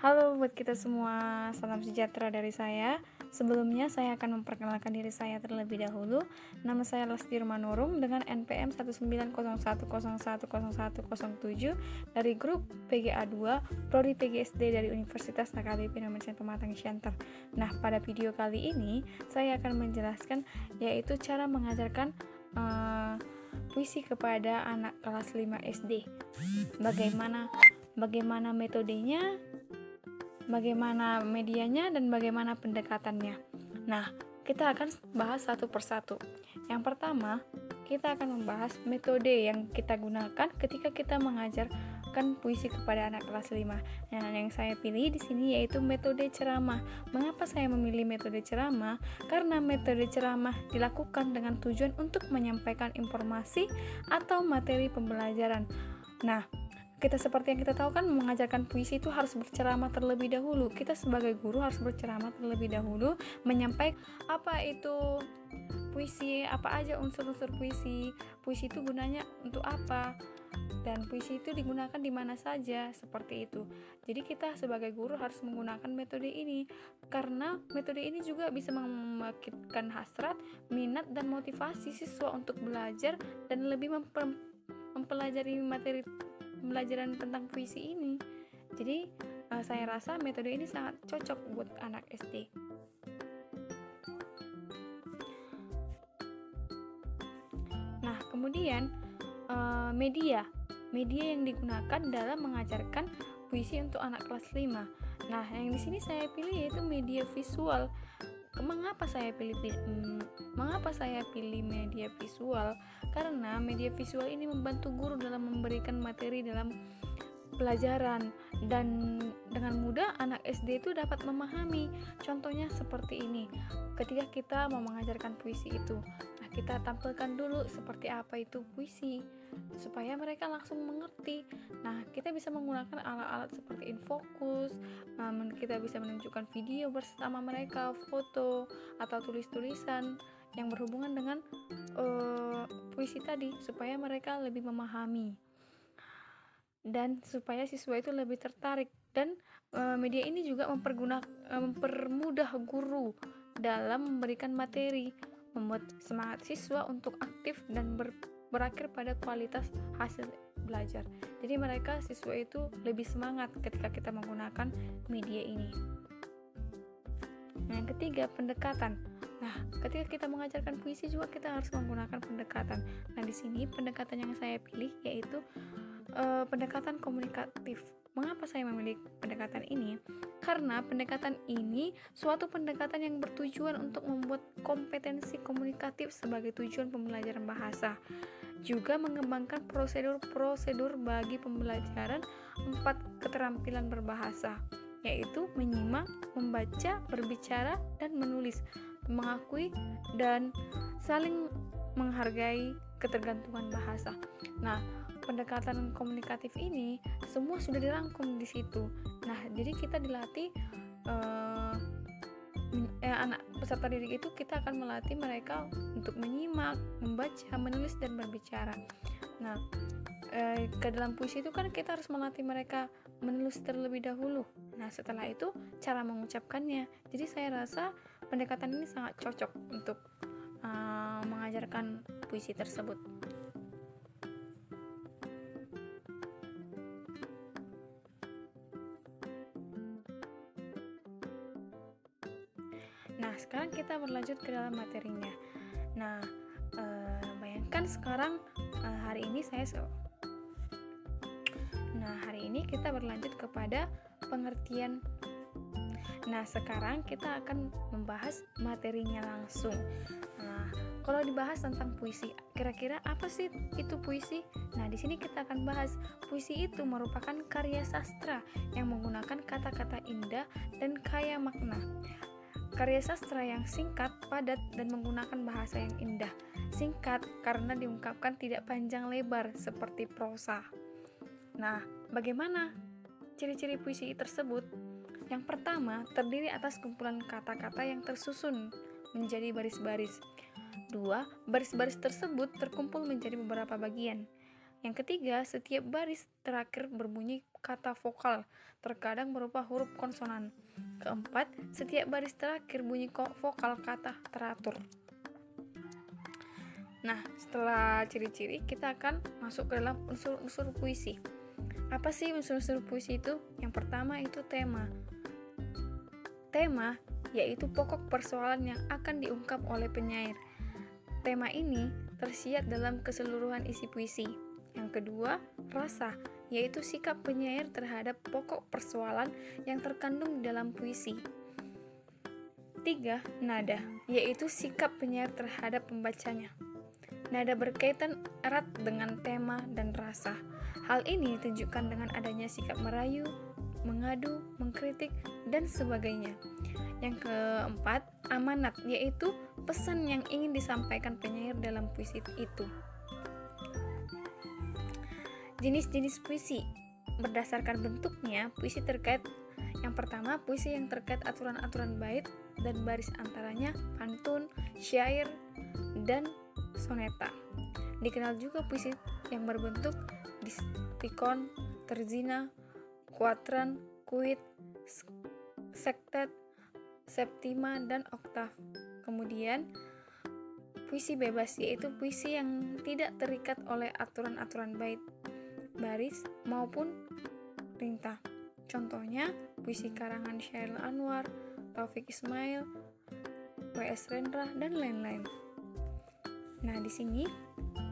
Halo buat kita semua, salam sejahtera dari saya. Sebelumnya saya akan memperkenalkan diri saya terlebih dahulu. Nama saya Lesti Romanurum dengan NPM 19010101007 dari grup PGA 2 Prodi PGSD dari Universitas AKBP Indonesia Pematang Siantar. Nah, pada video kali ini saya akan menjelaskan yaitu cara mengajarkan puisi kepada anak kelas 5 SD. Bagaimana metodenya, bagaimana medianya, dan bagaimana pendekatannya. Nah, kita akan bahas satu persatu. Yang pertama, kita akan membahas metode yang kita gunakan ketika kita mengajarkan puisi kepada anak kelas 5. Nah, yang saya pilih di sini yaitu metode ceramah. Mengapa saya memilih metode ceramah? Karena metode ceramah dilakukan dengan tujuan untuk menyampaikan informasi atau materi pembelajaran. Nah, kita seperti yang kita tahu kan, mengajarkan puisi itu harus berceramah terlebih dahulu. Kita sebagai guru harus berceramah terlebih dahulu, menyampaikan apa itu puisi, apa aja unsur-unsur puisi itu gunanya untuk apa, dan puisi itu digunakan di mana saja, seperti itu. Jadi kita sebagai guru harus menggunakan metode ini, karena metode ini juga bisa membangkitkan hasrat, minat, dan motivasi siswa untuk belajar dan lebih mempelajari materi pembelajaran tentang puisi ini. Jadi saya rasa metode ini sangat cocok buat anak SD. Nah, kemudian media yang digunakan dalam mengajarkan puisi untuk anak kelas 5. Nah, yang di sini saya pilih yaitu media visual. Mengapa saya pilih media visual? Karena media visual ini membantu guru dalam memberikan materi dalam pelajaran, dan dengan mudah anak SD itu dapat memahami. Contohnya seperti ini. Ketika kita mau mengajarkan puisi itu, nah kita tampilkan dulu seperti apa itu puisi supaya mereka langsung mengerti. Nah, kita bisa menggunakan alat-alat seperti infocus, kita bisa menunjukkan video bersama mereka, foto, atau tulis-tulisan yang berhubungan dengan puisi tadi, supaya mereka lebih memahami dan supaya siswa itu lebih tertarik. Dan media ini juga mempermudah guru dalam memberikan materi, membuat semangat siswa untuk aktif dan berakhir pada kualitas hasil belajar. Jadi siswa itu lebih semangat ketika kita menggunakan media ini. Nah, yang ketiga, pendekatan. Nah, ketika kita mengajarkan puisi juga kita harus menggunakan pendekatan. Nah, di sini pendekatan yang saya pilih yaitu pendekatan komunikatif. Mengapa saya memilih pendekatan ini? Karena pendekatan ini suatu pendekatan yang bertujuan untuk membuat kompetensi komunikatif sebagai tujuan pembelajaran bahasa. Juga mengembangkan prosedur bagi pembelajaran 4 keterampilan berbahasa, yaitu menyimak, membaca, berbicara, dan menulis, mengakui, dan saling menghargai ketergantungan bahasa. Nah, pendekatan komunikatif ini semua sudah dirangkum di situ. Nah, jadi kita dilatih anak peserta didik itu kita akan melatih mereka untuk menyimak, membaca, menulis, dan berbicara. Nah, ke dalam puisi itu kan kita harus melatih mereka menulis terlebih dahulu. Nah, setelah itu cara mengucapkannya. Jadi saya rasa pendekatan ini sangat cocok untuk mengajarkan puisi tersebut. Nah, sekarang kita berlanjut ke dalam materinya. Nah, bayangkan sekarang hari ini kita berlanjut kepada pengertian. Nah, sekarang kita akan membahas materinya langsung. Nah, kalau dibahas tentang puisi, kira-kira apa sih itu puisi? Nah, di sini kita akan bahas puisi itu merupakan karya sastra yang menggunakan kata-kata indah dan kaya makna. Karya sastra yang singkat, padat, dan menggunakan bahasa yang indah. Singkat karena diungkapkan tidak panjang lebar seperti prosa. Nah, bagaimana ciri-ciri puisi tersebut? Yang pertama, terdiri atas kumpulan kata-kata yang tersusun menjadi baris-baris. 2. Baris-baris tersebut terkumpul menjadi beberapa bagian. Yang ketiga, setiap baris terakhir berbunyi kata vokal, terkadang berupa huruf konsonan. Keempat, setiap baris terakhir bunyi vokal kata teratur. Nah, setelah ciri-ciri, kita akan masuk ke dalam unsur-unsur puisi. Apa sih unsur-unsur puisi itu? Yang pertama itu tema. Tema yaitu pokok persoalan yang akan diungkap oleh penyair. Tema ini tersirat dalam keseluruhan isi puisi. Yang kedua, rasa, yaitu sikap penyair terhadap pokok persoalan yang terkandung di dalam puisi. Tiga, nada, yaitu sikap penyair terhadap pembacanya. Nada berkaitan erat dengan tema dan rasa. Hal ini ditunjukkan dengan adanya sikap merayu, mengadu, mengkritik, dan sebagainya. Yang keempat, amanat, yaitu pesan yang ingin disampaikan penyair dalam puisi itu. Jenis-jenis puisi. Berdasarkan bentuknya, puisi terkait yang pertama, puisi yang terkait aturan-aturan bait dan baris antaranya pantun, syair, dan soneta. Dikenal juga puisi yang berbentuk distikon, terzina, kuatran, kuit, sektet, septima, dan oktav. Kemudian puisi bebas, yaitu puisi yang tidak terikat oleh aturan-aturan bait, baris, maupun rintah. Contohnya puisi karangan Syairil Anwar, Taufik Ismail, W.S. Rendra, dan lain-lain. Nah, di sini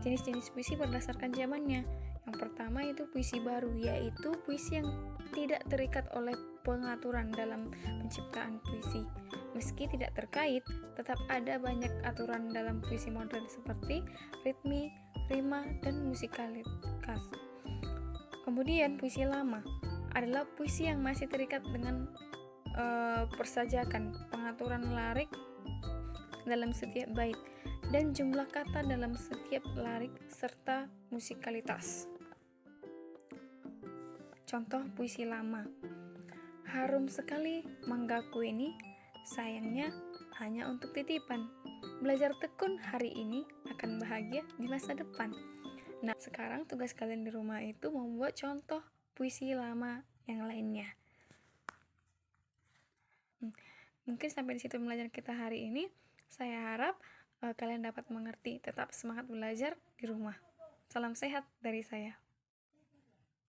jenis-jenis puisi berdasarkan zamannya. Yang pertama itu puisi baru, yaitu puisi yang tidak terikat oleh pengaturan dalam penciptaan puisi. Meski tidak terkait, tetap ada banyak aturan dalam puisi modern seperti ritmi, rima, dan musikalitas. Kemudian puisi lama adalah puisi yang masih terikat dengan persajakan, pengaturan lirik dalam setiap bait, dan jumlah kata dalam setiap lirik serta musikalitas. Contoh puisi lama. Harum sekali manggaku ini, sayangnya hanya untuk titipan. Belajar tekun hari ini akan bahagia di masa depan. Nah, sekarang tugas kalian di rumah itu membuat contoh puisi lama yang lainnya. Mungkin sampai di situ pembelajaran kita hari ini. Saya harap kalian dapat mengerti. Tetap semangat belajar di rumah. Salam sehat dari saya.